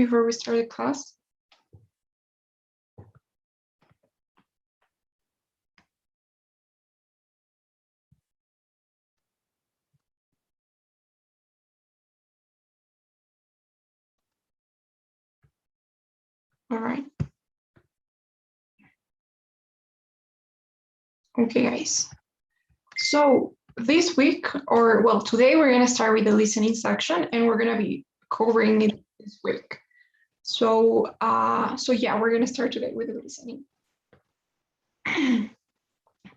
before we start the class? All right. Okay, guys. So this week, or well, today we're going to start with the listening section, and we're going to be covering it this week. So, yeah, we're going to start today with the listening.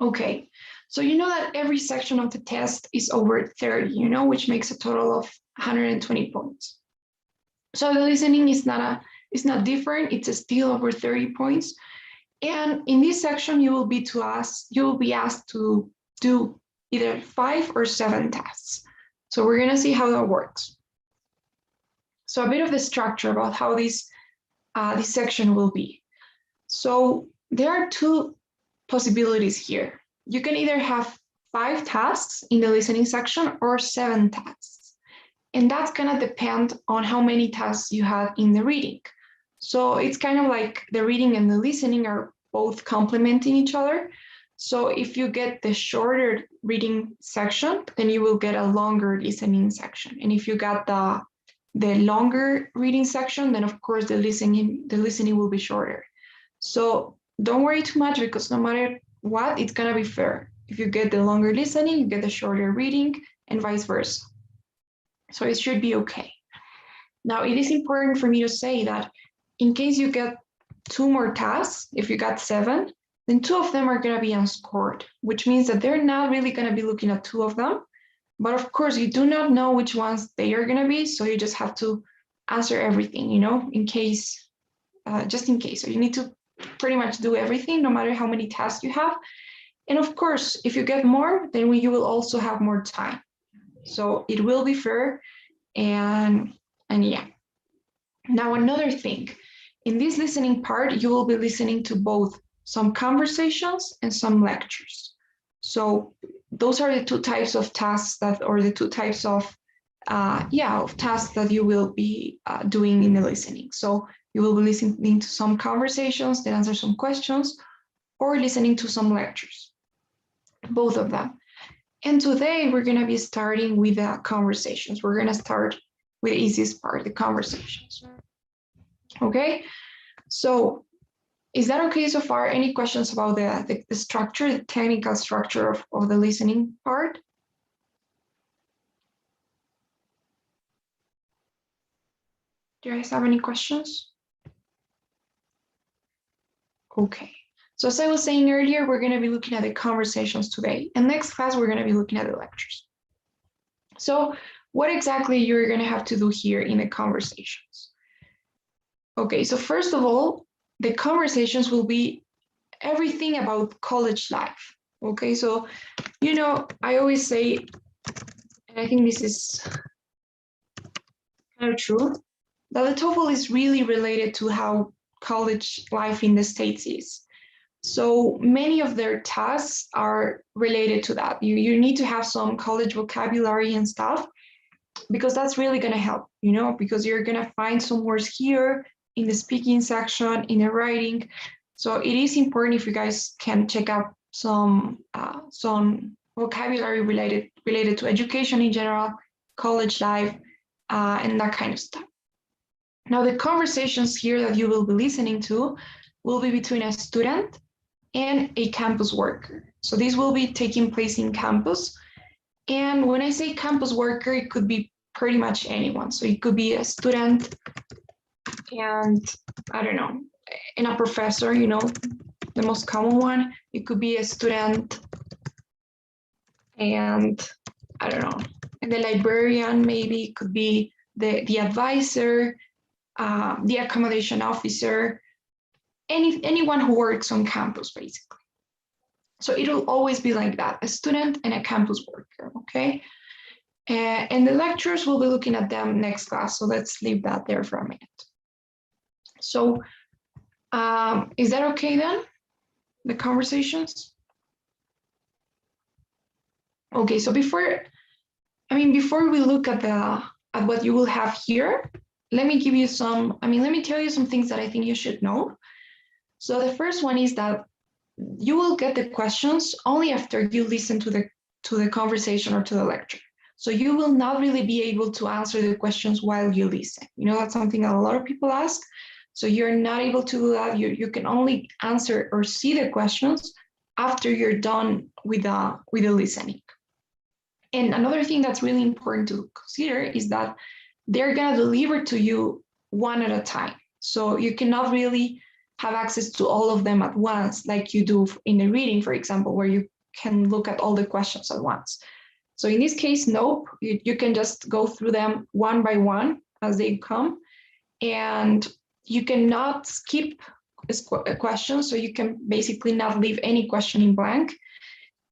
Okay, so you know that every section of the test is over 30, which makes a total of 120 points. So the listening is not different. It's still over 30 points. And in this section, you will be asked to do either 5 or 7 tasks. So we're going to see how that works. So a bit of the structure about how this section will be. So there are 2 possibilities here. You can either have 5 tasks in the listening section or 7 tasks. And that's going to depend on how many tasks you have in the reading. So it's kind of like the reading and the listening are both complementing each other. So if you get the shorter reading section, then you will get a longer listening section. And if you got the longer reading section, then of course the listening will be shorter. So don't worry too much, because no matter what, it's gonna be fair. If you get the longer listening, you get the shorter reading, and vice versa. So it should be okay. Now, it is important for me to say that in case you get 2 more tasks, if you got 7, then 2 of them are going to be unscored, which means that they're not really going to be looking at 2 of them. But of course, you do not know which ones they are going to be, so you just have to answer everything, in case, just in case. So you need to pretty much do everything, no matter how many tasks you have. And of course, if you get more, then you will also have more time. So it will be fair, and yeah. Now, another thing, in this listening part, you will be listening to both some conversations and some lectures. So those are the 2 types of tasks the 2 types of tasks that you will be doing in the listening. So you will be listening to some conversations that answer some questions, or listening to some lectures, both of them. And today we're going to be starting with the conversations. We're going to start with the easiest part, the conversations. Okay, so is that okay so far? Any questions about the structure, the technical structure of the listening part? Do you guys have any questions? Okay, so as I was saying earlier, we're going to be looking at the conversations today, and next class we're going to be looking at the lectures. So what exactly you're going to have to do here in the conversations? Okay, so first of all, the conversations will be everything about college life. Okay, so I always say, and I think this is kind of true, that the TOEFL is really related to how college life in the States is. So many of their tasks are related to that. You need to have some college vocabulary and stuff, because that's really going to help, because you're going to find some words here in the speaking section, in the writing. So it is important if you guys can check out some vocabulary related to education in general, college life, and that kind of stuff. Now, the conversations here that you will be listening to will be between a student and a campus worker. So these will be taking place in campus. And when I say campus worker, it could be pretty much anyone. So it could be a student and, I don't know, and a professor, the most common one. It could be a student and, I don't know, and the librarian, maybe it could be the advisor, the accommodation officer, anyone who works on campus, basically. So it'll always be like that, a student and a campus worker, okay? And the lectures, we'll be looking at them next class, so let's leave that there for a minute. So is that okay then, the conversations? Okay, so before we look at what you will have here, let me give you some, let me tell you some things that I think you should know. So the first one is that you will get the questions only after you listen to the conversation or to the lecture. So you will not really be able to answer the questions while you listen. You know, that's something that a lot of people ask. So you're not able to do that. You can only answer or see the questions after you're done with the listening. And another thing that's really important to consider is that they're going to deliver to you one at a time. So you cannot really have access to all of them at once, like you do in a reading, for example, where you can look at all the questions at once. So in this case, nope, you can just go through them one by one as they come, and you cannot skip a question, so you can basically not leave any question in blank,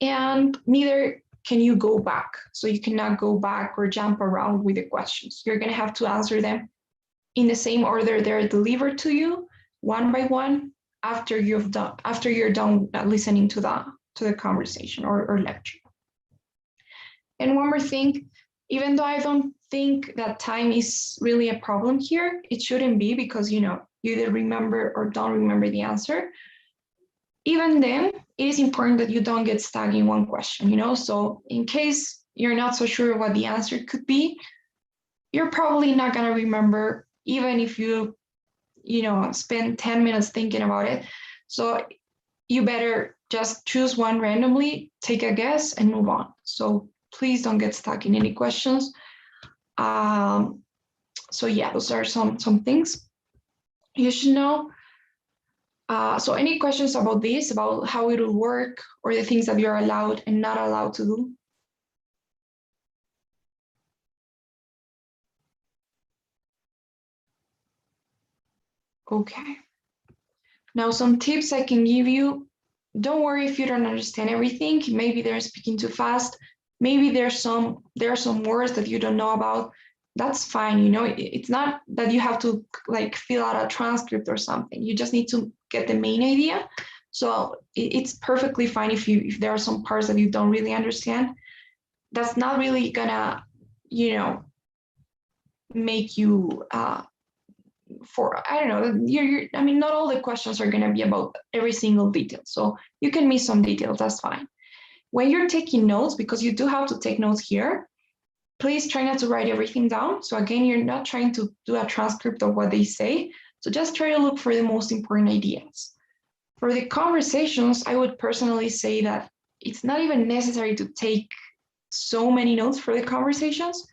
and neither can you go back. So you cannot go back or jump around with the questions. You're going to have to answer them in the same order they're delivered to you, one by one, after you're done listening to the conversation or lecture. And one more thing, even though I don't think that time is really a problem here, it shouldn't be, because you either remember or don't remember the answer. Even then, it is important that you don't get stuck in one question, so in case you're not so sure what the answer could be, you're probably not going to remember, even if you spend 10 minutes thinking about it. So you better just choose one randomly, take a guess, and move on. So please don't get stuck in any questions. So yeah, those are some things you should know. So any questions about this, about how it will work, or the things that you're allowed and not allowed to do? Okay. Now, some tips I can give you. Don't worry if you don't understand everything. Maybe they're speaking too fast. Maybe there are some words that you don't know about. That's fine. It's not that you have to fill out a transcript or something. You just need to get the main idea. So it's perfectly fine if there are some parts that you don't really understand. That's not really gonna, make you I don't know, not all the questions are going to be about every single detail. So you can miss some details, that's fine. When you're taking notes, because you do have to take notes here, please try not to write everything down. So again, you're not trying to do a transcript of what they say. So just try to look for the most important ideas. For the conversations, I would personally say that it's not even necessary to take so many notes for the conversations.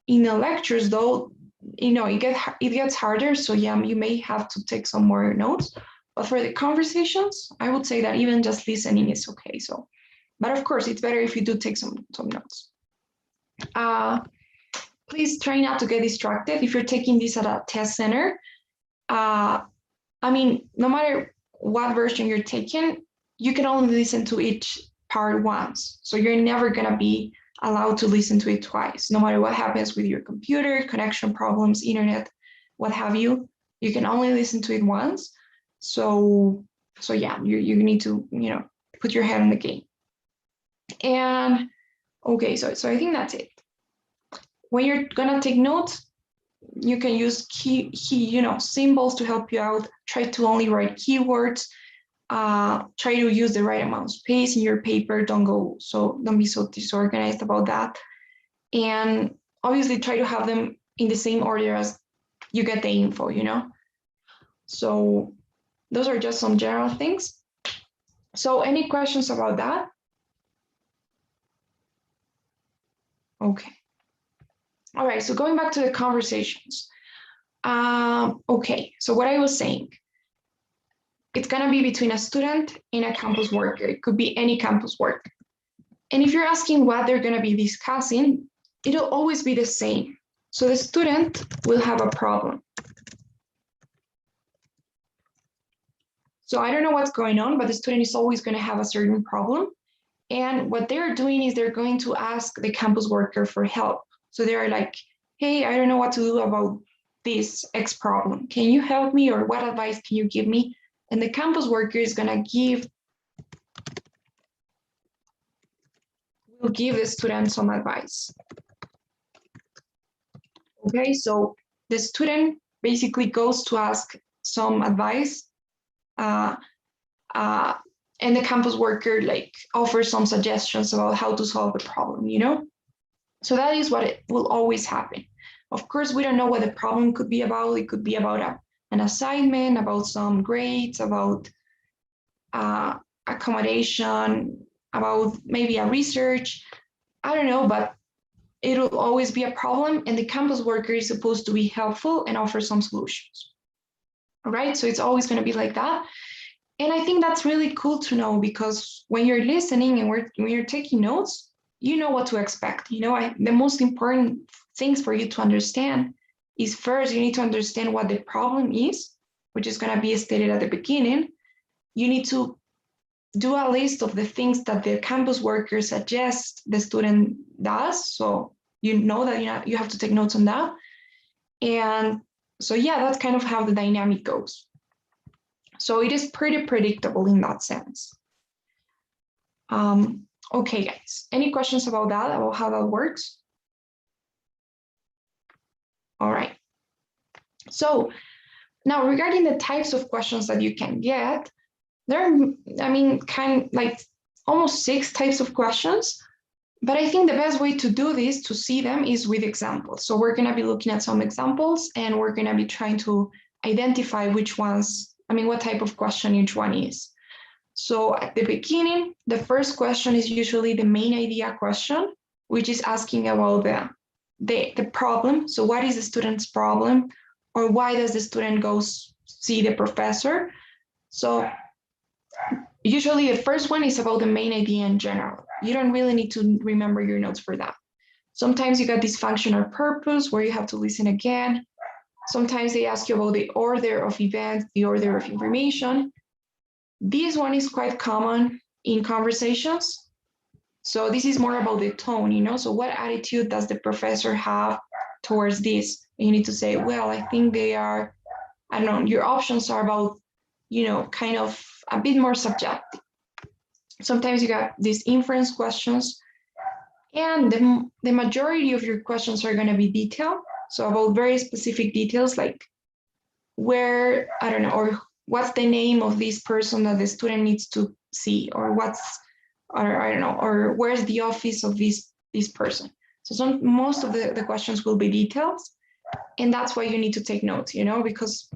In the lectures, though, it gets harder. So yeah, you may have to take some more notes. But for the conversations, I would say that even just listening is okay. So, but of course, it's better if you do take some notes. Please try not to get distracted. If you're taking this at a test center, no matter what version you're taking, you can only listen to each part once. So you're never going to be allowed to listen to it twice, no matter what happens with your computer, connection problems, internet, what have you. You can only listen to it once. So yeah, you need to, put your head in the game. And okay, so I think that's it. When you're gonna take notes, you can use key symbols to help you out. Try to only write keywords. Try to use the right amount of space in your paper. Don't be so disorganized about that. And obviously try to have them in the same order as you get the info, So those are just some general things. So any questions about that? Okay. All right, so going back to the conversations. Okay, so what I was saying, it's gonna be between a student and a campus worker. It could be any campus worker. And if you're asking what they're gonna be discussing, it'll always be the same. So the student will have a problem. So I don't know what's going on, but the student is always gonna have a certain problem. And what they're doing is they're going to ask the campus worker for help. So they're like, hey, I don't know what to do about this X problem. Can you help me, or what advice can you give me? And the campus worker is gonna will give the student some advice. Okay, so the student basically goes to ask some advice, and the campus worker like offers some suggestions about how to solve the problem, you know? So that is what it will always happen. Of course, we don't know what the problem could be about. It could be about an assignment, about some grades, about accommodation, about maybe a research. I don't know, but it'll always be a problem, and the campus worker is supposed to be helpful and offer some solutions. All right, so it's always going to be like that. And I think that's really cool to know, because when you're listening and when you're taking notes, you know what to expect. You know, the most important things for you to understand is, first, you need to understand what the problem is, which is going to be stated at the beginning. You need to do a list of the things that the campus worker suggests the student does. So you know that you have to take notes on that. And so, yeah, that's kind of how the dynamic goes. So it is pretty predictable in that sense. Okay, guys, any questions about that, about how that works? All right. So now, regarding the types of questions that you can get, there are, I mean, like almost 6 types of questions, but I think the best way to do this, to see them, is with examples. So we're going to be looking at some examples, and we're going to be trying to identify which ones, I mean, what type of question each one is. So at the beginning, the first question is usually the main idea question, which is asking about the problem. So what is the student's problem, or why does the student go see the professor? So usually the first one is about the main idea in general. You don't really need to remember your notes for that. Sometimes you got this function or purpose where you have to listen again. Sometimes they ask you about the order of events, the order of information. This one is quite common in conversations. So this is more about the tone, you know? So what attitude does the professor have towards this? And you need to say, well, I think they are, I don't know, your options are about, you know, kind of a bit more subjective. Sometimes you got these inference questions, and the majority of your questions are going to be detailed. So about very specific details, like where, I don't know, or what's the name of this person that the student needs to see, or or I don't know, or where's the office of this person. So most of the questions will be details, and that's why you need to take notes, you know, because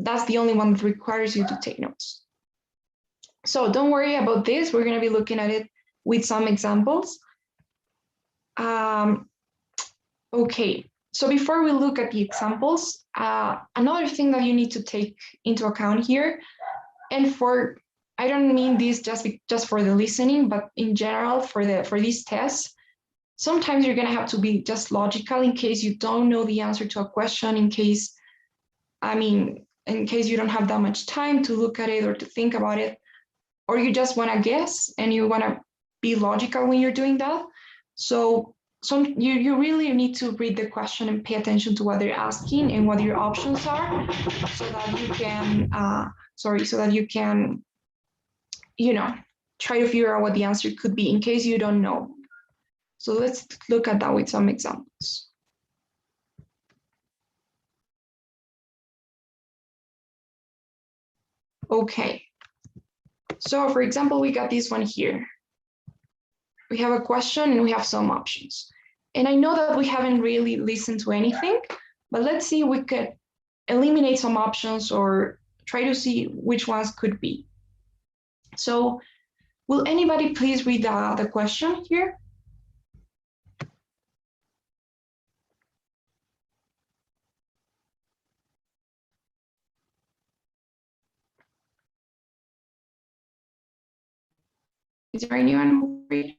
that's the only one that requires you to take notes. So don't worry about this. We're going to be looking at it with some examples. Okay, so before we look at the examples, another thing that you need to take into account here, and I don't mean this just for the listening, but in general for these tests, sometimes you're going to have to be just logical in case you don't know the answer to a question, in case you don't have that much time to look at it or to think about it, or you just want to guess and you want to be logical when you're doing that. So you really need to read the question and pay attention to what they're asking and what your options are, so that you can, you know, try to figure out what the answer could be in case you don't know. So let's look at that with some examples. Okay. So for example, we got this one here. We have a question and we have some options. And I know that we haven't really listened to anything, but let's see if we could eliminate some options or try to see which ones could be. So will anybody please read the question here? Is there anyone who will read?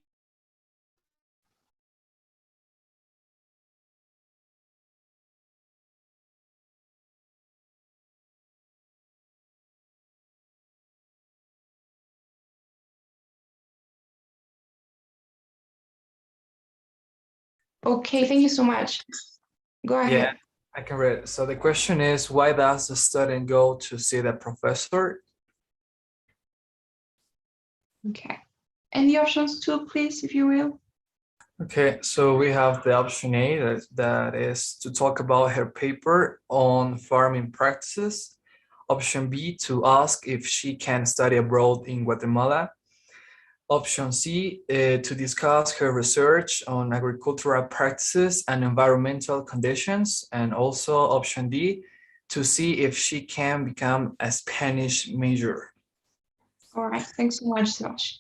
Okay, thank you so much. Go ahead. Yeah, I can read. So the question is, why does the student go to see the professor? Okay. And the options too, please, if you will. Okay, so we have the option A that is to talk about her paper on farming practices. Option B, to ask if she can study abroad in Guatemala. Option C, to discuss her research on agricultural practices and environmental conditions. And also option D, to see if she can become a Spanish major. All right, thanks so much, Josh.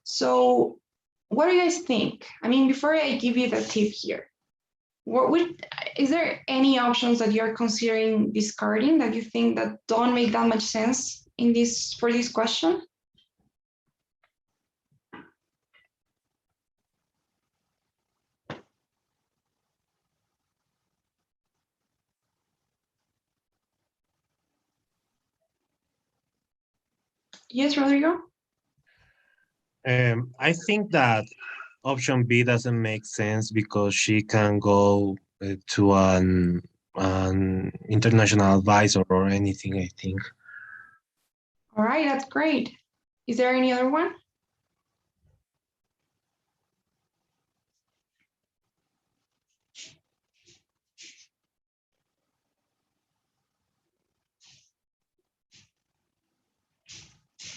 So what do you guys think? I mean, before I give you the tip here, is there any options that you're considering discarding that you think that don't make that much sense in this for this question? Yes, Rodrigo? I think that option B doesn't make sense because she can go to an international advisor or anything, I think. All right, that's great. Is there any other one?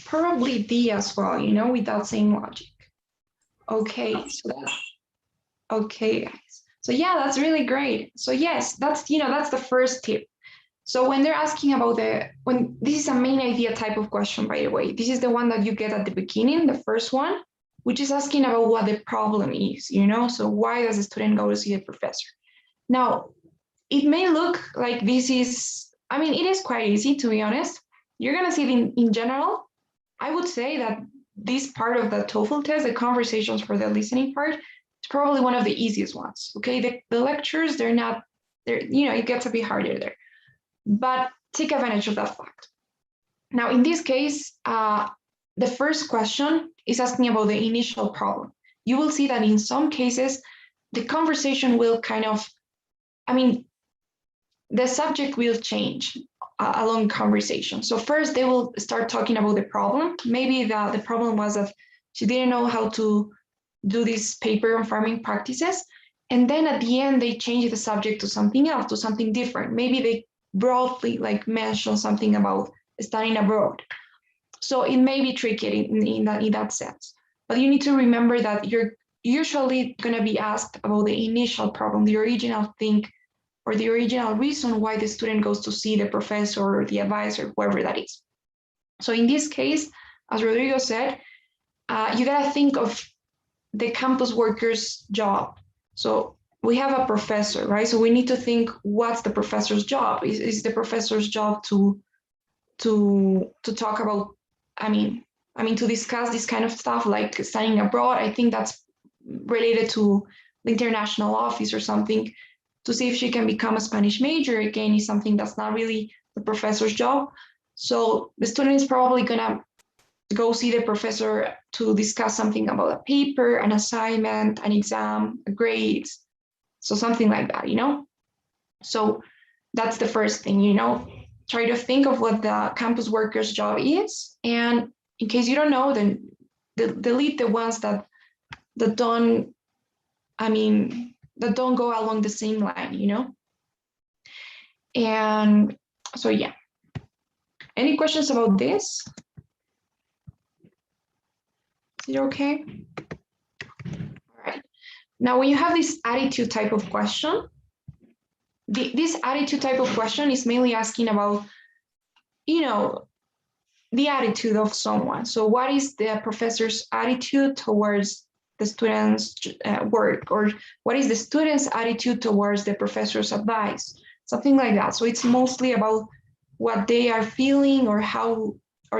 Probably D as well, you know, with that same logic. Okay, so okay, guys. So yeah, that's really great. So yes, that's that's the first tip. So when they're asking about when this is a main idea type of question, by the way, this is the one that you get at the beginning, the first one, which is asking about what the problem is, so why does the student go to see the professor? Now, it may look like this is, I mean, it is quite easy, to be honest. You're going to see it in general. I would say that this part of the TOEFL test, the conversations for the listening part, is probably one of the easiest ones. Okay, the lectures, they're it gets a bit harder there, but take advantage of that fact. Now, in this case, the first question is asking about the initial problem. You will see that in some cases, the conversation will the subject will change along conversation. So first they will start talking about the problem. Maybe the problem was that she didn't know how to do this paper on farming practices. And then at the end, they change the subject to something else, to something different. Maybe they broadly mention something about studying abroad. So it may be tricky in that sense. But you need to remember that you're usually going to be asked about the initial problem, the original thing, or the original reason why the student goes to see the professor or the advisor, whoever that is. So in this case, as Rodrigo said, you got to think of the campus worker's job. So we have a professor, right? So we need to think, what's the professor's job? Is the professor's job to talk about, to discuss this kind of stuff like studying abroad? I think that's related to the international office or something. To see if she can become a Spanish major, again, is something that's not really the professor's job. So the student is probably gonna go see the professor to discuss something about a paper, an assignment, an exam, a grade, so something like that, So that's the first thing, try to think of what the campus worker's job is. And in case you don't know, then delete the ones that don't, that don't go along the same line, And so, yeah. Any questions about this? Is it okay? All right. Now, when you have this attitude type of question, this attitude type of question is mainly asking about, the attitude of someone. So what is the professor's attitude towards the student's work, or what is the student's attitude towards the professor's advice? Something like that. So it's mostly about what they are feeling, or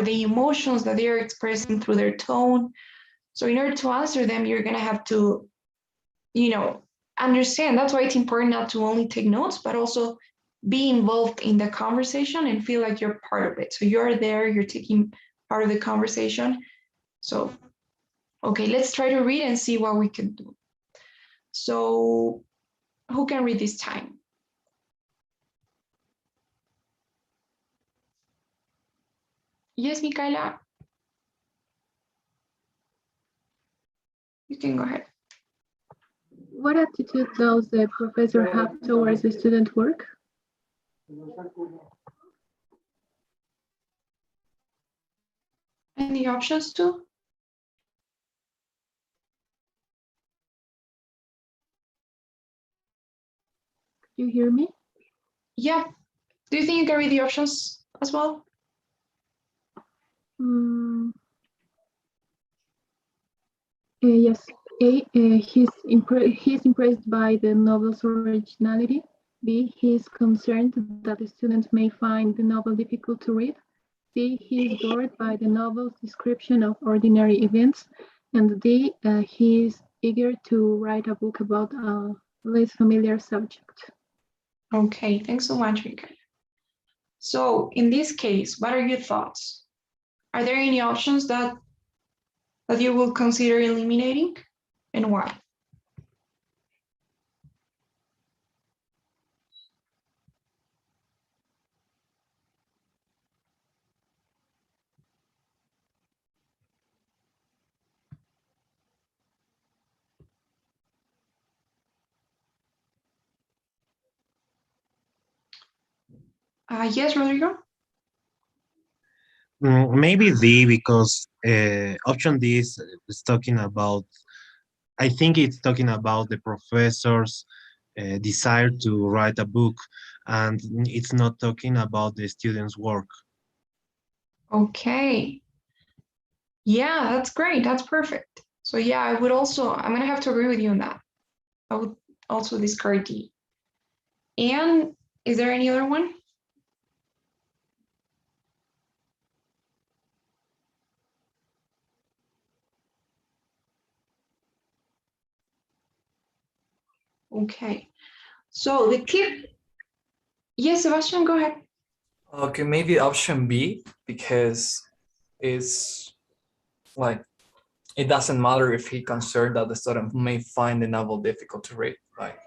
the emotions that they are expressing through their tone. So in order to answer them, you're going to have to, understand. That's why it's important not to only take notes, but also be involved in the conversation and feel like you're part of it. So you're there, you're taking part of the conversation. So, okay, let's try to read and see what we can do. So who can read this time? Yes, Micaela? You can go ahead. What attitude does the professor have towards the student work? Any options too? You hear me? Yeah. Do you think you can read the options as well? Yes. A, he's impressed by the novel's originality. B, he is concerned that the students may find the novel difficult to read. C, he is bored by the novel's description of ordinary events. And D, he is eager to write a book about a less familiar subject. Okay, thanks so much, Mika. So in this case, what are your thoughts? Are there any options that you will consider eliminating, and why? Yes, Rodrigo? Maybe D, because option D is talking about, I think it's talking about the professor's desire to write a book, and it's not talking about the student's work. Okay. Yeah, that's great. That's perfect. So yeah, I'm gonna have to agree with you on that. I would also discard D. And is there any other one? Okay. So the tip. Yes, Sebastian, go ahead. Okay, maybe option B, because it's like it doesn't matter if he concerned that the student may find the novel difficult to read, right?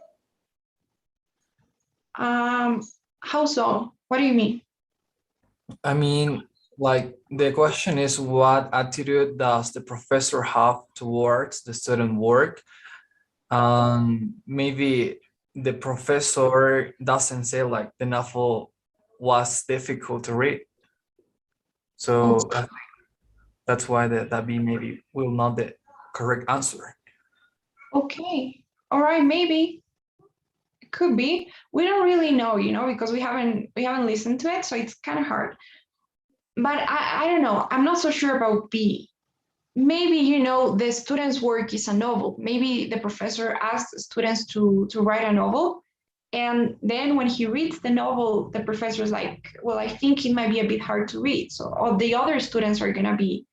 How so? What do you mean? I mean, like the question is, what attitude does the professor have towards the student work? Maybe the professor doesn't say like the novel was difficult to read. So that's why that be maybe will not the correct answer. Okay. All right, maybe. It could be. We don't really know, because we haven't listened to it, so it's kind of hard. But I don't know. I'm not so sure about B. Maybe, the student's work is a novel. Maybe the professor asked the students to write a novel. And then when he reads the novel, the professor is like, well, I think it might be a bit hard to read. So all the other students are going to be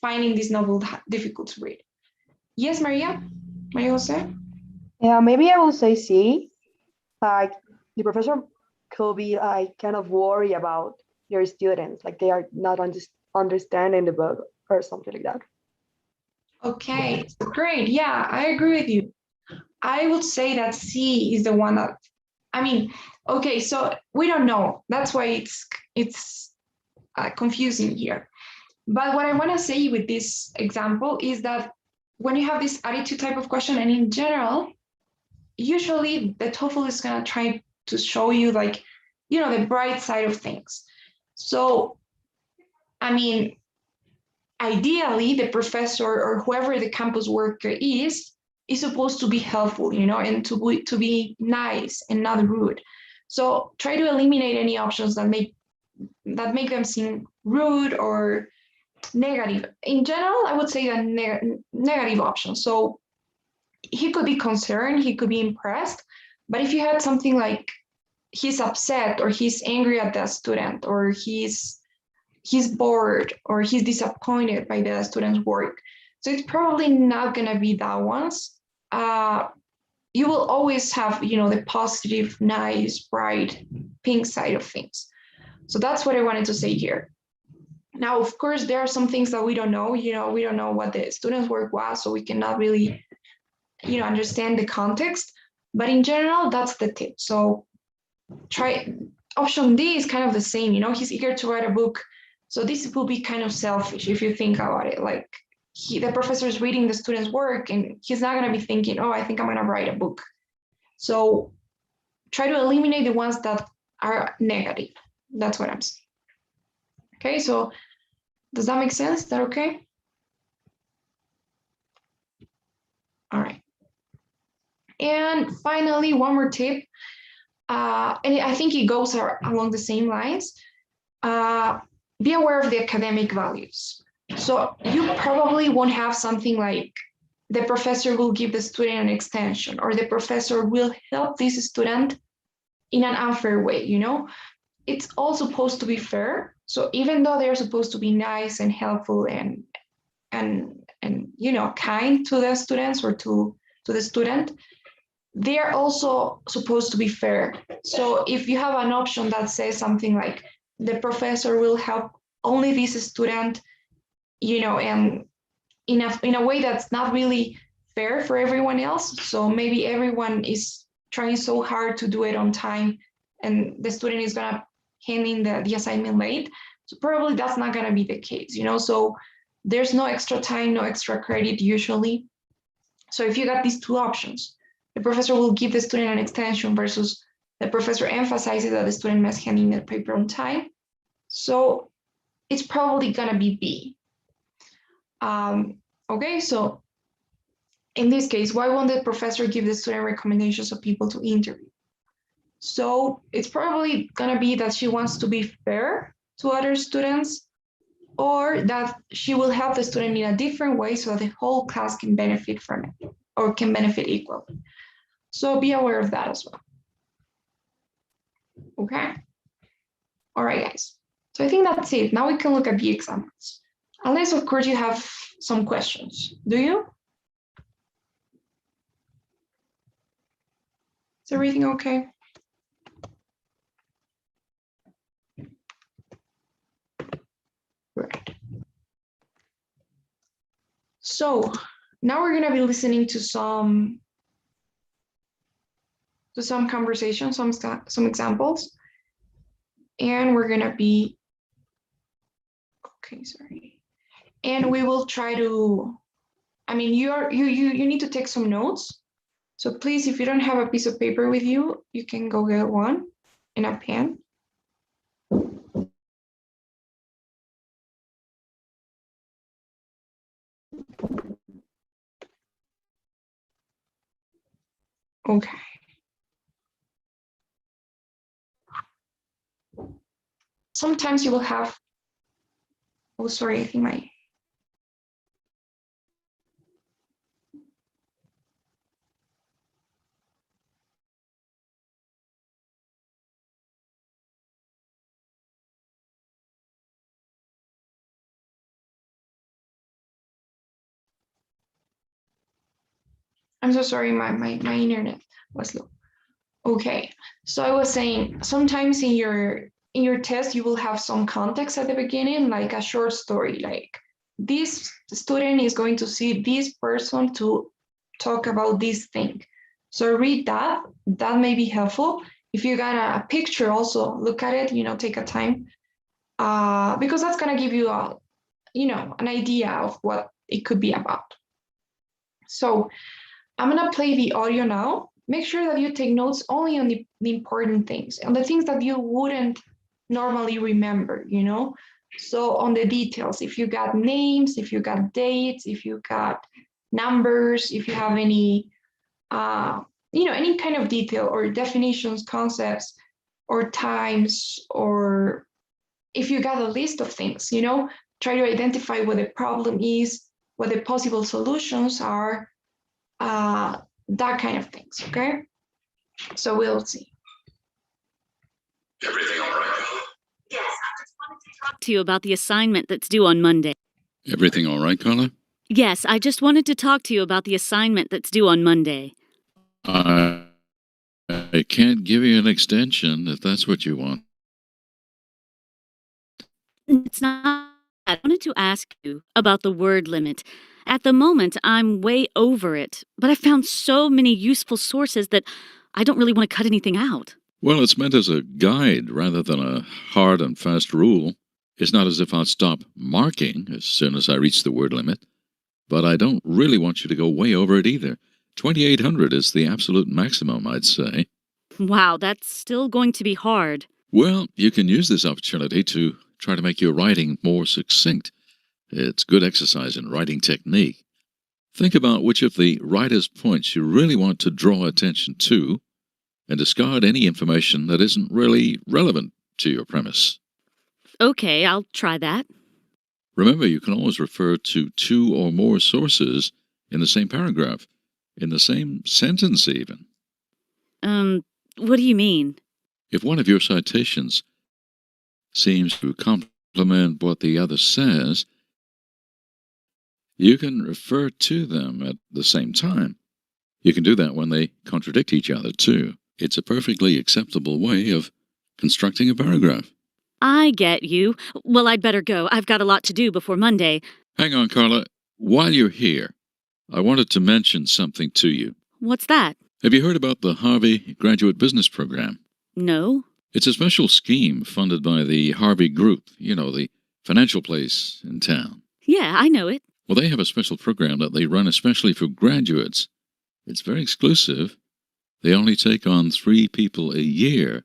finding this novel difficult to read. Yes, Maria Jose? Yeah, maybe I will say C. Like the professor could be like kind of worried about their students, like they are not understanding the book or something like that. Okay, great. Yeah, I agree with you. I would say that C is the one that, okay, so we don't know. That's why it's confusing here. But what I want to say with this example is that when you have this attitude type of question, and in general, usually the TOEFL is going to try to show you like, the bright side of things. So, ideally, the professor or whoever the campus worker is supposed to be helpful, and to be nice and not rude. So try to eliminate any options that make them seem rude or negative. In general, I would say that negative options. So he could be concerned, he could be impressed, but if you had something like he's upset or he's angry at the student or he's bored or he's disappointed by the student's work, so it's probably not going to be that ones. You will always have, the positive, nice, bright, pink side of things. So that's what I wanted to say here. Now, of course, there are some things that we don't know. We don't know what the student's work was, so we cannot really, understand the context. But in general, that's the tip. So try option D is kind of the same. He's eager to write a book. So this will be kind of selfish if you think about it. Like the professor is reading the student's work and he's not going to be thinking, oh, I think I'm going to write a book. So try to eliminate the ones that are negative. That's what I'm saying. Okay, so does that make sense? Is that okay? All right. And finally, one more tip, and I think it goes along the same lines. Be aware of the academic values. So you probably won't have something like the professor will give the student an extension, or the professor will help this student in an unfair way, you know? It's all supposed to be fair. So even though they're supposed to be nice and helpful and you know, kind to the students or to the student, they are also supposed to be fair. So if you have an option that says something like the professor will help only this student, you know, and in a way that's not really fair for everyone else. So maybe everyone is trying so hard to do it on time and the student is gonna hand in the assignment late. So probably that's not gonna be the case, you know, so there's no extra time, no extra credit usually. So if you got these two options, the professor will give the student an extension versus the professor emphasizes that the student must hand in the paper on time. So it's probably gonna be B. Okay, so in this case, why won't the professor give the student recommendations of people to interview? So it's probably gonna be that she wants to be fair to other students, or that she will help the student in a different way so that the whole class can benefit from it or can benefit equally. So be aware of that as well. Okay. All right, guys. So I think that's it. Now we can look at the examples. Unless, of course, you have some questions. Do you? Is everything okay? Right. So now we're going to be listening to some conversations, some examples, and we're going to be, okay, sorry. And we will try to, I mean, you need to take some notes. So please, if you don't have a piece of paper with you, you can go get one and a pen. Okay. Sometimes you will have, oh, sorry, I think I'm so sorry, my internet was low. Okay, so I was saying, sometimes in your test, you will have some context at the beginning, like a short story, like this student is going to see this person to talk about this thing. So read that, that may be helpful. If you got a picture also, look at it, you know, take a time, because that's gonna give you a, you know, an idea of what it could be about. So I'm gonna play the audio now. Make sure that you take notes only on the important things, and the things that you wouldn't normally remember, you know? So on the details, if you got names, if you got dates, if you got numbers, if you have any, you know, any kind of detail or definitions, concepts, or times, or if you got a list of things, you know, try to identify what the problem is, what the possible solutions are, that kind of things, okay? So we'll see. Everything all right? Yes, I just wanted to talk to you about the assignment that's due on Monday. Everything all right, Carla? Yes, I just wanted to talk to you about the assignment that's due on Monday. I can't give you an extension if that's what you want. It's not. I wanted to ask you about the word limit. At the moment, I'm way over it, but I found so many useful sources that I don't really want to cut anything out. Well, it's meant as a guide rather than a hard and fast rule. It's not as if I'll stop marking as soon as I reach the word limit. but I don't really want you to go way over it either. 2,800 is the absolute maximum, I'd say. Wow, that's still going to be hard. Well, you can use this opportunity to try to make your writing more succinct. It's good exercise in writing technique. Think about which of the writer's points you really want to draw attention to and discard any information that isn't really relevant to your premise. Okay, I'll try that. Remember, you can always refer to 2 or more sources in the same paragraph, in the same sentence even. What do you mean? If one of your citations seems to complement what the other says, you can refer to them at the same time. You can do that when they contradict each other, too. It's a perfectly acceptable way of constructing a paragraph. I get you. Well, I'd better go. I've got a lot to do before Monday. Hang on, Carla. While you're here, I wanted to mention something to you. What's that? Have you heard about the Harvey Graduate Business Program? No? It's a special scheme funded by the Harvey Group, the financial place in town. Yeah, I know it. Well, they have a special program that they run especially for graduates. It's very exclusive. They only take on 3 people a year.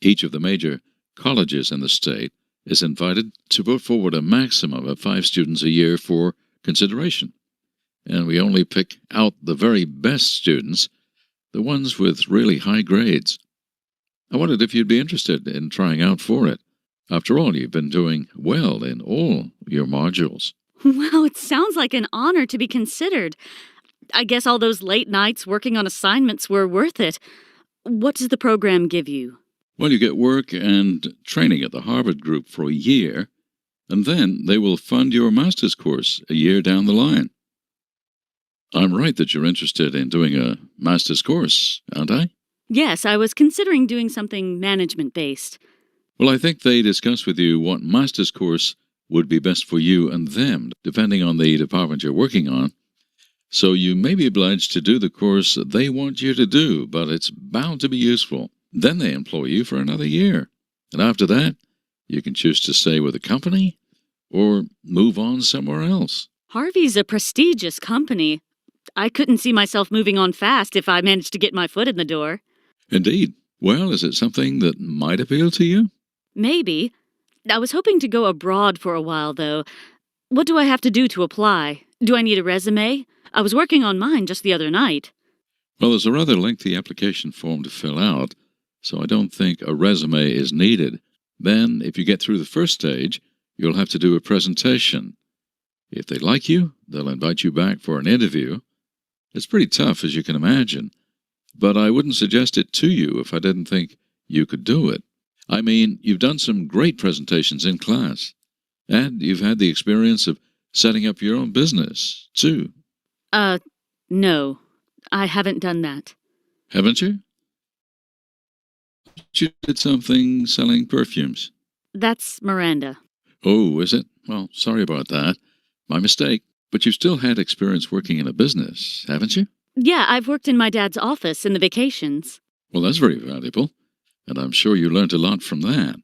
Each of the major colleges in the state is invited to put forward a maximum of 5 students a year for consideration. And we only pick out the very best students, the ones with really high grades. I wondered if you'd be interested in trying out for it. After all, you've been doing well in all your modules. Wow, it sounds like an honor to be considered. I guess all those late nights working on assignments were worth it. What does the program give you? Well, you get work and training at the Harvard Group for a year, and then they will fund your master's course a year down the line. I'm right that you're interested in doing a master's course, aren't I? Yes, I was considering doing something management-based. Well, I think they discuss with you what master's course would be best for you and them, depending on the department you're working on. So you may be obliged to do the course they want you to do, but it's bound to be useful. Then they employ you for another year. And after that, you can choose to stay with the company or move on somewhere else. Harvey's a prestigious company. I couldn't see myself moving on fast if I managed to get my foot in the door. Indeed. Well, is it something that might appeal to you? Maybe. I was hoping to go abroad for a while, though. What do I have to do to apply? Do I need a resume? I was working on mine just the other night. Well, there's a rather lengthy application form to fill out, so I don't think a resume is needed. Then, if you get through the first stage, you'll have to do a presentation. If they like you, they'll invite you back for an interview. It's pretty tough, as you can imagine, but I wouldn't suggest it to you if I didn't think you could do it. I mean, you've done some great presentations in class, and you've had the experience of setting up your own business, too. No. I haven't done that. Haven't you? You did something selling perfumes. That's Miranda. Oh, is it? Well, sorry about that. My mistake. But you've still had experience working in a business, haven't you? Yeah, I've worked in my dad's office in the vacations. Well, that's very valuable, and I'm sure you learned a lot from that.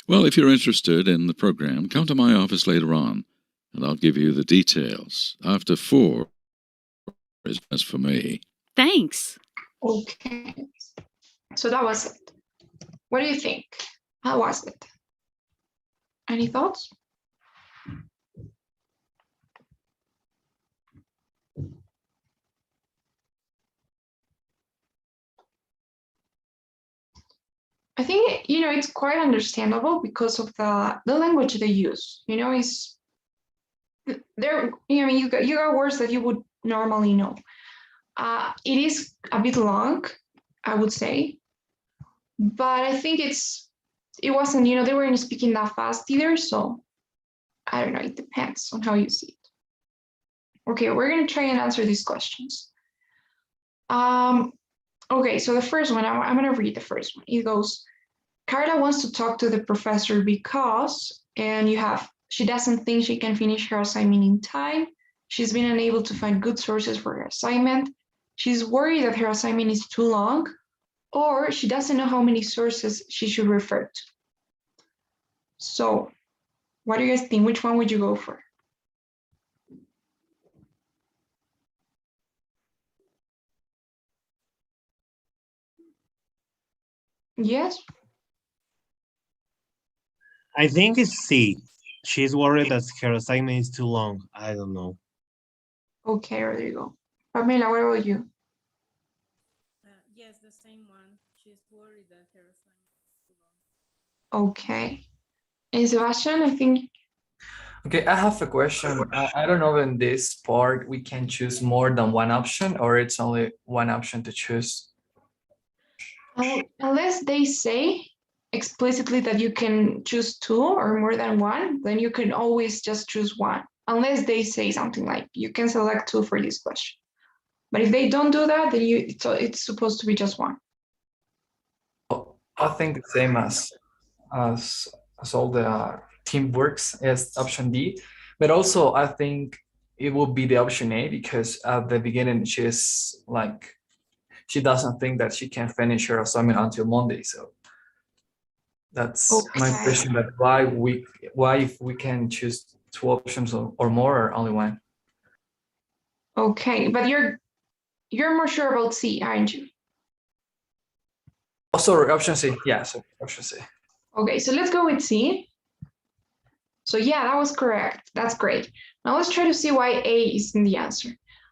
Well, if you're interested in the program, come to my office later on, and I'll give you the details. After 4 is best for me. Thanks. Okay. So that was it. What do you think? How was it? Any thoughts? I think, it's quite understandable because of the language they use. Is there, you got words that you would normally know. It is a bit long, I would say, but I think it wasn't, they weren't speaking that fast either. So I don't know. It depends on how you see it. Okay, we're going to try and answer these questions. Okay, so the first one, I'm going to read the first one. It goes, Carla wants to talk to the professor because, and she doesn't think she can finish her assignment in time. She's been unable to find good sources for her assignment. She's worried that her assignment is too long, or she doesn't know how many sources she should refer to. So, what do you guys think? Which one would you go for? Yes. I think it's C. She's worried that her assignment is too long. I don't know. Okay, there you go. Pamela, what about you? Yes, the same one. She's worried that her assignment is too long. Okay. And Sebastian, I think. Okay, I have a question. I don't know in this part we can choose more than one option or it's only one option to choose. Unless they say explicitly that you can choose two or more than one, then you can always just choose one. Unless they say something like you can select two for this question. But if they don't do that, then it's supposed to be just one. I think the same as as all the team works as option D, but also I think it would be the option A because at the beginning she's like she doesn't think that she can finish her assignment until Monday. So that's my Okay. question: that why if we can choose two options or more or only one? Okay, but you're more sure about C, aren't you? Oh, sorry, option C. Yeah, so option C. Okay, so let's go with C. So yeah, that was correct. That's great. Now let's try to see why A is in the answer.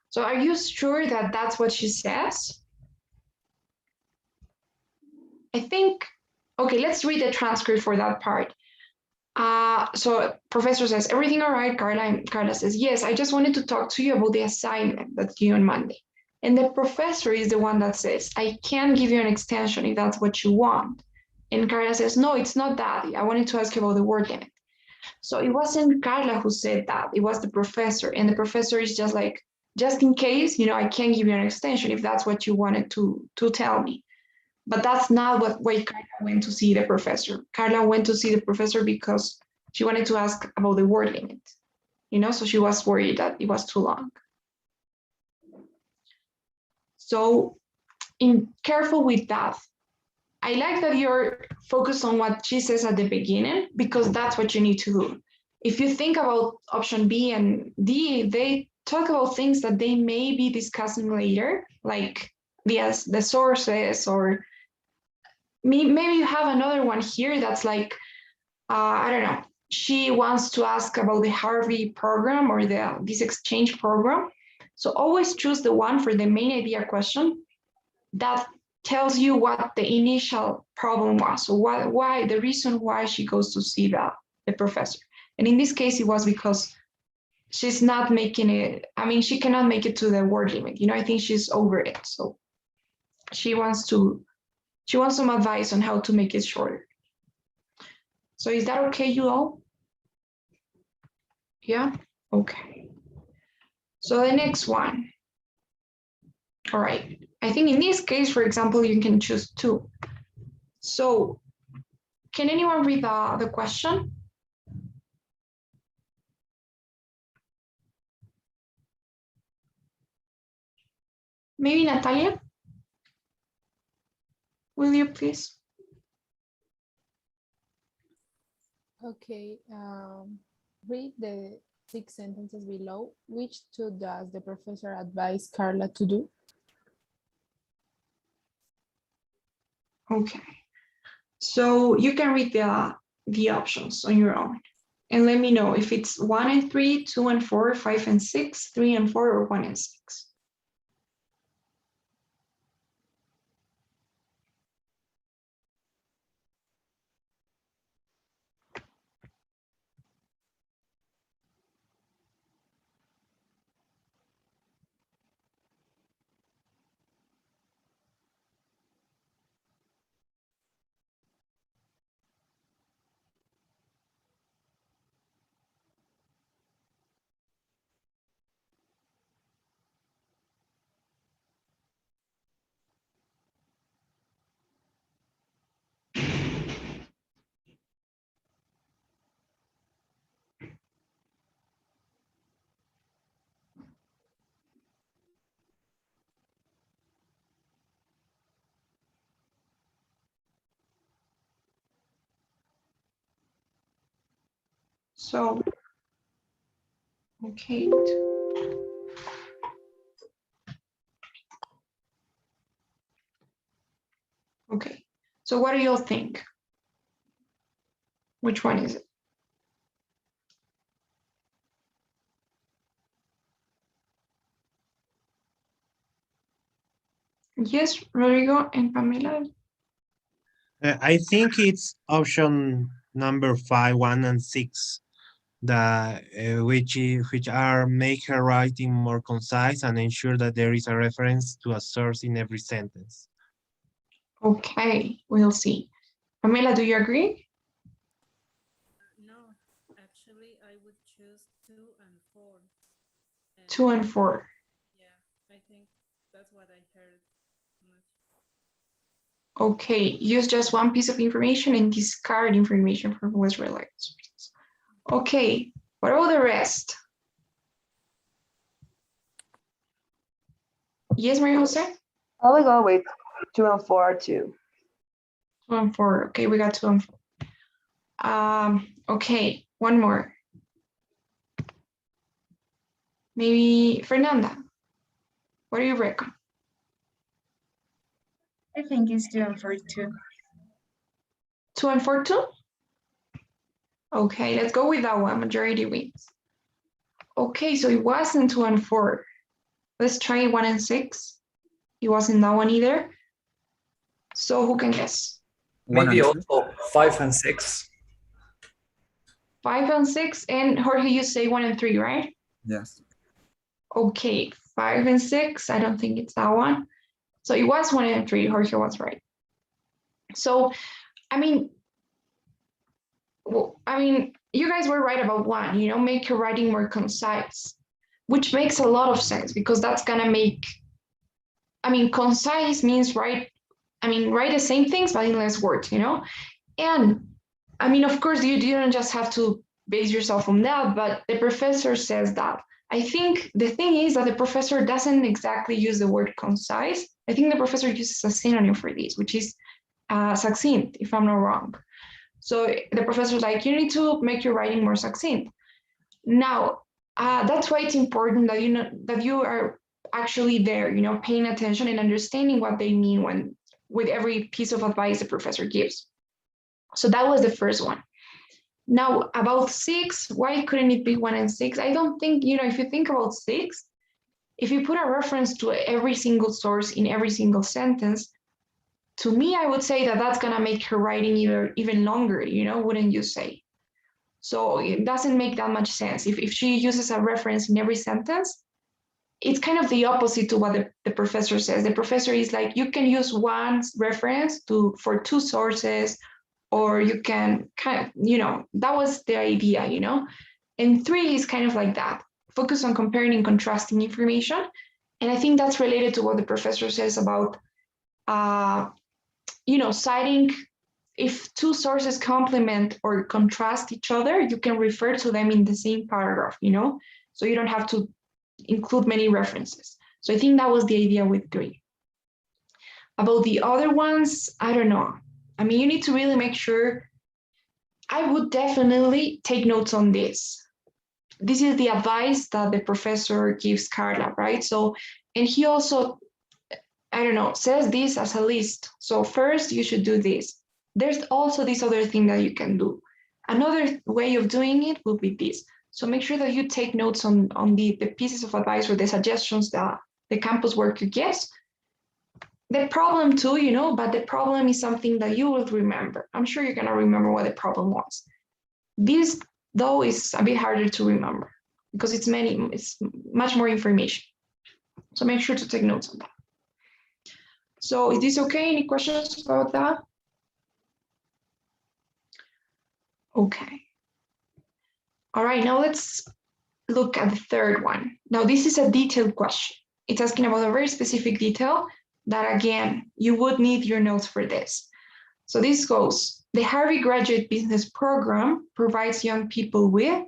So are you sure that that's what she says? I think, okay, let's read the transcript for that part. So professor says, everything all right, Carla? And Carla says, yes, I just wanted to talk to you about the assignment that's due on Monday. And the professor is the one that says, I can give you an extension if that's what you want. And Carla says, no, it's not that. I wanted to ask you about the word limit. So it wasn't Carla who said that, it was the professor. And the professor is just like, just in case, I can give you an extension if that's what you wanted to tell me. But that's not why Carla went to see the professor. Carla went to see the professor because she wanted to ask about the word limit, so she was worried that it was too long. So careful with that. I like that you're focused on what she says at the beginning because that's what you need to do. If you think about option B and D, they talk about things that they may be discussing later, like the sources, or maybe you have another one here that's like, I don't know, she wants to ask about the Harvey program or this exchange program. So always choose the one for the main idea question that tells you what the initial problem was. So why the reason why she goes to see the professor. And in this case, it was because she's not making it. I mean, she cannot make it to the word limit. I think she's over it. So she wants some advice on how to make it shorter. So is that okay, you all? Yeah? Okay. So the next one. All right. I think in this case, for example, you can choose two. So can anyone read the question? Maybe Natalia? Will you please? Okay, read the 6 sentences below. Which two does the professor advise Carla to do? Okay. So you can read the options on your own. And let me know if it's 1 and 3, 2 and 4, 5 and 6, 3 and 4, or 1 and 6. So, okay. Okay. So what do you all think? Which one is it? Yes, Rodrigo and Pamela. I think it's option number 5, 1, and 6, which are make her writing more concise and ensure that there is a reference to a source in every sentence. Okay, we'll see. Pamela, do you agree? No, actually, I would choose 2 and 4. 2 and 4. Yeah, I think that's what I heard. Okay, use just one piece of information and discard information from what's related. Okay, what about the rest? Yes, Maria Jose? I will go with 2 and 4 too. 2 and 4. Okay, we got 2 and 4. Okay, one more. Maybe Fernanda. What do you reckon? I think it's 2 and 4 too. 2 and 4 too? Okay, let's go with that one. Majority wins. Okay, so it wasn't 2 and 4. Let's try 1 and 6. It wasn't that one either. So who can guess? Maybe also 5 and 6. 5 and 6, and Jorge, you say 1 and 3, right? Yes. Okay, 5 and 6. I don't think it's that one. So it was 1 and 3. Jorge was right. So, I mean, you guys were right about 1. Make your writing more concise, which makes a lot of sense because that's gonna make. Concise means write the same things but in less words. And of course, you don't just have to base yourself on that, but the professor says that. I think the thing is that the professor doesn't exactly use the word concise. I think the professor uses a synonym for this, which is succinct, if I'm not wrong. So the professor's like, you need to make your writing more succinct. Now, that's why it's important that that you are actually there, paying attention and understanding what they mean with every piece of advice the professor gives. So that was the first one. Now, about 6, why couldn't it be 1 and 6? I don't think, if you think about 6, if you put a reference to every single source in every single sentence, to me, I would say that that's going to make her writing even longer, wouldn't you say? So it doesn't make that much sense. If she uses a reference in every sentence, it's kind of the opposite to what the professor says. The professor is like, you can use one reference for 2 sources, or you can that was the idea, And 3 is kind of like that. Focus on comparing and contrasting information. And I think that's related to what the professor says about, citing. If 2 sources complement or contrast each other, you can refer to them in the same paragraph, so you don't have to include many references. So I think that was the idea with 3. About the other ones, I don't know. You need to really make sure. I would definitely take notes on this. This is the advice that the professor gives Carla, right? So, and he also, I don't know, says this as a list. So first you should do this. There's also this other thing that you can do. Another way of doing it will be this. So make sure that you take notes on the pieces of advice or the suggestions that the campus worker gives. The problem too, but the problem is something that you will remember. I'm sure you're gonna remember what the problem was. This, though, is a bit harder to remember because it's much more information. So make sure to take notes on that. So is this okay? Any questions about that? Okay. All right, now let's look at the third one. Now this is a detailed question. It's asking about a very specific detail that, again, you would need your notes for this. So this goes, the Harvey Graduate Business Program provides young people with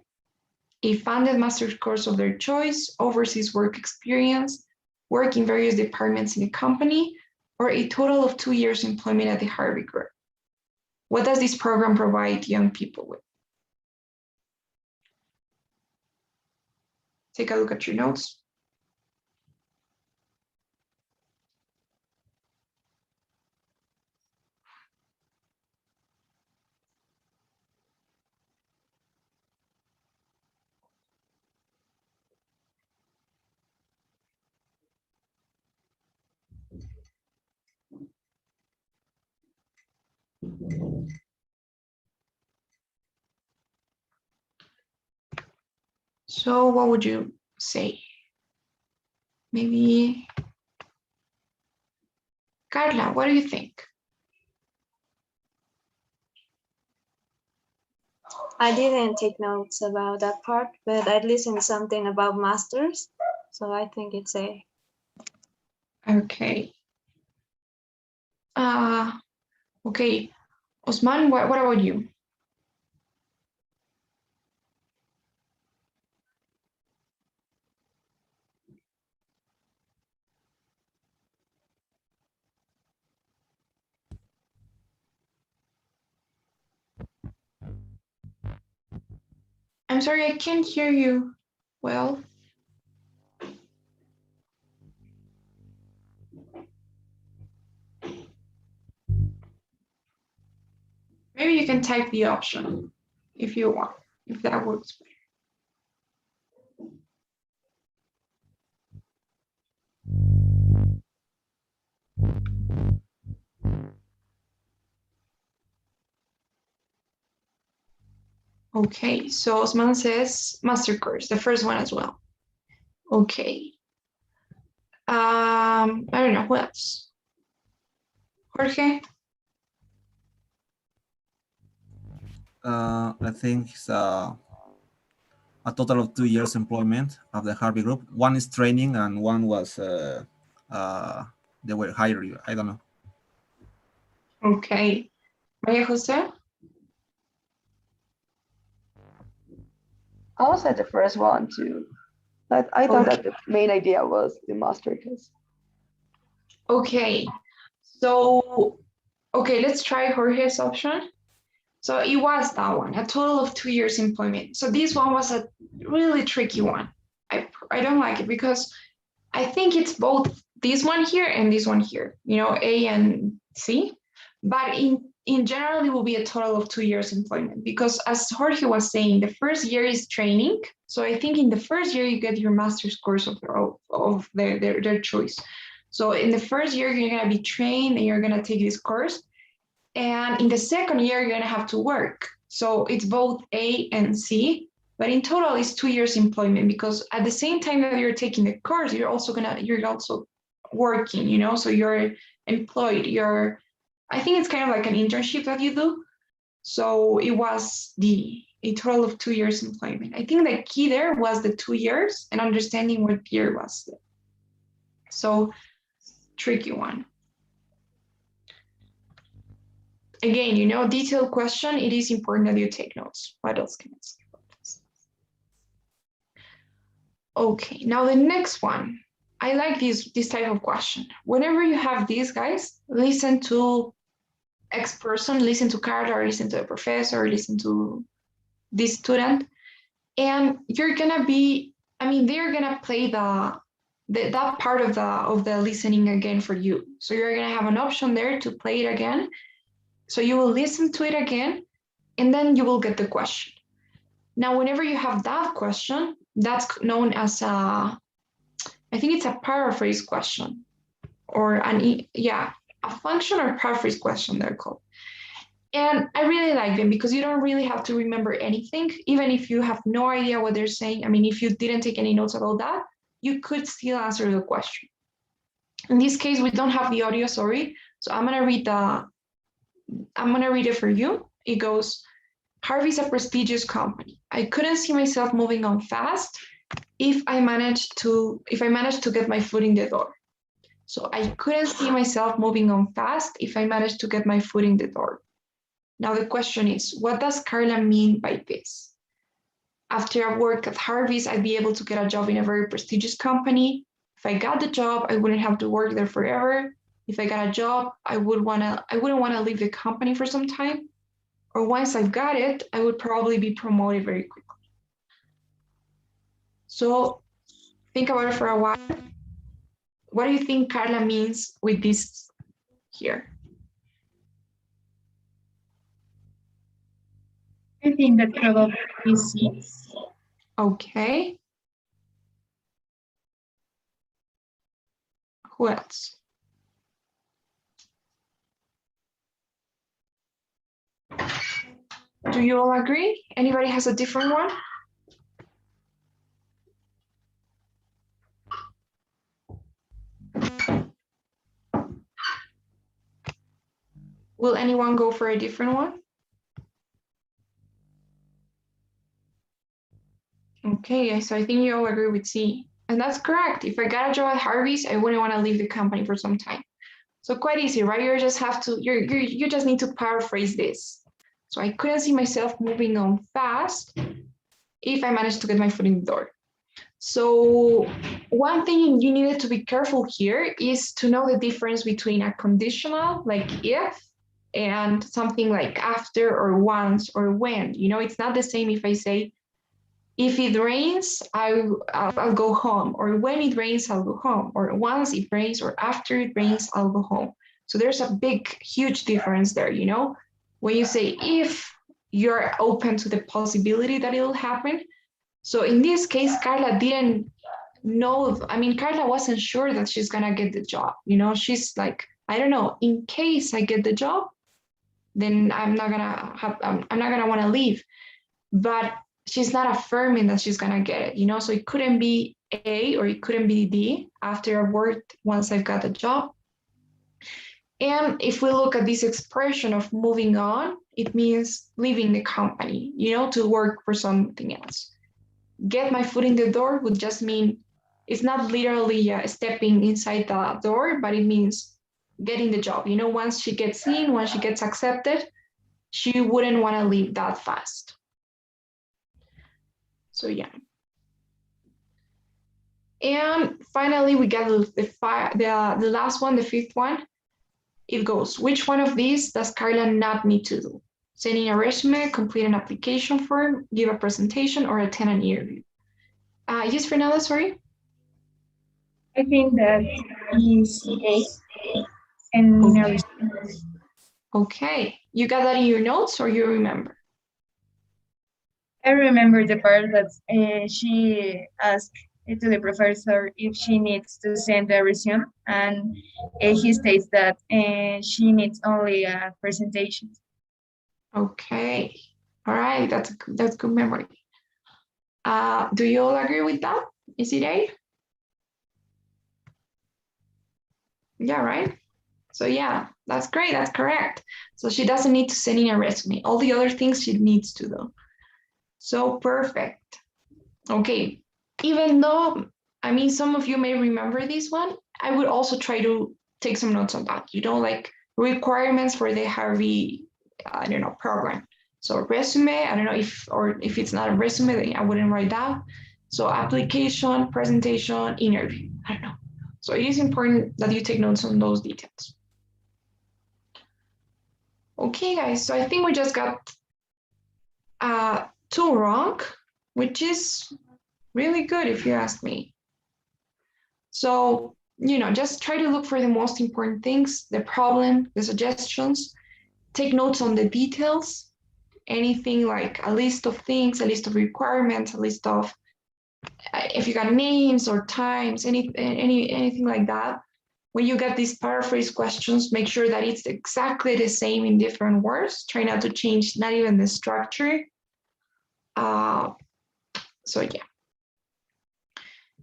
a funded master's course of their choice, overseas work experience, work in various departments in a company, or a total of 2 years employment at the Harvey Group. What does this program provide young people with? Take a look at your notes. So what would you say? Maybe Carla, what do you think? I didn't take notes about that part, but I listened something about masters, so I think it's A. Okay. Okay. Osman, what about you? I'm sorry, I can't hear you well. Maybe you can type the option if you want, if that works better. Okay, so Osman says master course, the first one as well. Okay. I don't know, who else? Jorge? I think it's a total of 2 years employment of the Harvey Group. One is training and one was they were hiring. I don't know. Okay. Maria Jose? I was at the first one too. I thought that the main idea was the master class. Okay. So, okay, let's try Jorge's option. So it was that one, a total of 2 years employment. So this one was a really tricky one. I don't like it because I think it's both this one here and this one here, you know, A and C. But in general, it will be a total of 2 years employment because as Jorge was saying, the first year is training. So I think in the first year, you get your master's course of their choice. So in the first year, you're going to be trained and you're going to take this course. And in the second year, you're going to have to work. So it's both A and C. But in total, it's 2 years employment because at the same time that you're taking the course, you're also working, you know, so you're employed, I think it's kind of like an internship that you do. So it was a total of 2 years employment. I think the key there was the 2 years and understanding what year was it. So tricky one. Again, you know, detailed question, it is important that you take notes. What else can I say about this? Okay, now the next one. I like this type of question. Whenever you have these guys, listen to X person, listen to Carla, or listen to the professor, or listen to this student, and you're gonna be, I mean, they're gonna play that part of the listening again for you. So you're gonna have an option there to play it again. So you will listen to it again, and then you will get the question. Now, whenever you have that question, that's known as I think it's a paraphrase question, or a function or paraphrase question they're called. And I really like them because you don't really have to remember anything, even if you have no idea what they're saying. I mean, if you didn't take any notes about that, you could still answer the question. In this case, we don't have the audio, sorry. So I'm gonna read it for you. It goes, Harvey's a prestigious company. I couldn't see myself moving on fast if I managed to get my foot in the door. So I couldn't see myself moving on fast if I managed to get my foot in the door. Now the question is, what does Carla mean by this? After I work at Harvey's, I'd be able to get a job in a very prestigious company. If I got the job, I wouldn't have to work there forever. If I got a job, I wouldn't want to leave the company for some time. Or once I've got it, I would probably be promoted very quickly. So think about it for a while. What do you think Carla means with this here? I think that probably is C. Okay. Who else? Do you all agree? Anybody has a different one? Will anyone go for a different one? Okay, so I think you all agree with C. And that's correct. If I got a job at Harvey's, I wouldn't want to leave the company for some time. So quite easy, right? You just have to, you just need to paraphrase this. So I couldn't see myself moving on fast if I managed to get my foot in the door. So one thing you needed to be careful here is to know the difference between a conditional, like if, and something like after or once or when. You know, it's not the same if I say, if it rains, I'll go home, or when it rains, I'll go home, or once it rains, or after it rains, I'll go home. So there's a big, huge difference there, you know? When you say if, you're open to the possibility that it'll happen. So in this case, Carla didn't know, I mean, Carla wasn't sure that she's gonna get the job, you know? She's like, I don't know, in case I get the job, then I'm not gonna wanna leave. But she's not affirming that she's gonna get it, you know? So it couldn't be A or it couldn't be D after I worked once I've got the job. And if we look at this expression of moving on, it means leaving the company, you know, to work for something else. Get my foot in the door would just mean, it's not literally stepping inside the door, but it means getting the job. You know, once she gets in, once she gets accepted, she wouldn't want to leave that fast. So yeah. And finally, we get the last one, the fifth one. It goes, which one of these does Carla not need to do? Sending a resume, complete an application form, give a presentation, or attend an interview? Yes, Fernanda, sorry? I think that is A. And Okay, you got that in your notes or you remember? I remember the part that she asked to the professor if she needs to send a resume, and he states that she needs only a presentation. Okay, all right, that's good memory. Do you all agree with that? Is it A? Yeah, right? So yeah, that's great, that's correct. So she doesn't need to send in a resume. All the other things she needs to do. So perfect. Okay, even though, I mean, some of you may remember this one, I would also try to take some notes on that, you know, like requirements for the Harvey, I don't know, program. So resume, I don't know if it's not a resume, then I wouldn't write that. So application, presentation, interview, I don't know. So it is important that you take notes on those details. Okay, guys, so I think we just got 2 wrong, which is really good if you ask me. So, you know, just try to look for the most important things, the problem, the suggestions, take notes on the details, anything like a list of things, a list of requirements, a list of, if you got names or times, anything like that. When you get these paraphrase questions, make sure that it's exactly the same in different words. Try not to change, not even the structure. So yeah.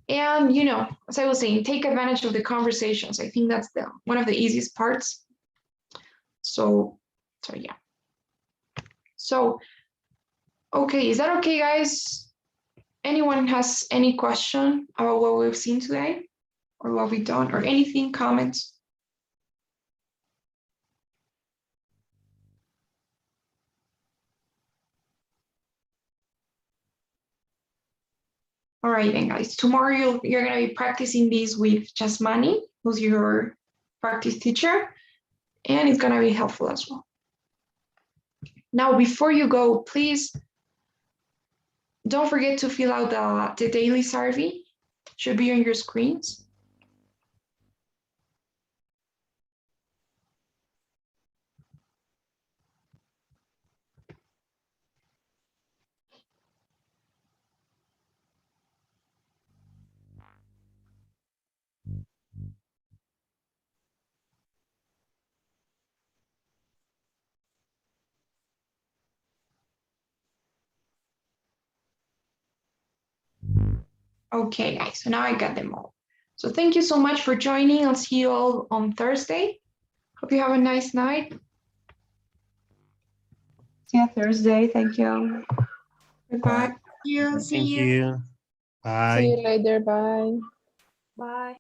And, you know, as I was saying, take advantage of the conversations. I think that's one of the easiest parts. So yeah. So, okay, is that okay, guys? Anyone has any question about what we've seen today or what we've done or anything, comments? All right, then, guys. Tomorrow you're going to be practicing this with Jasmani, who's your practice teacher, and it's going to be helpful as well. Now, before you go, please don't forget to fill out the daily survey. Should be on your screens. Okay, guys, so now I got them all. So thank you so much for joining. I'll see you all on Thursday. Hope you have a nice night. See you Thursday. Thank you. Goodbye. Thank you. Bye. See you later. Bye. Bye.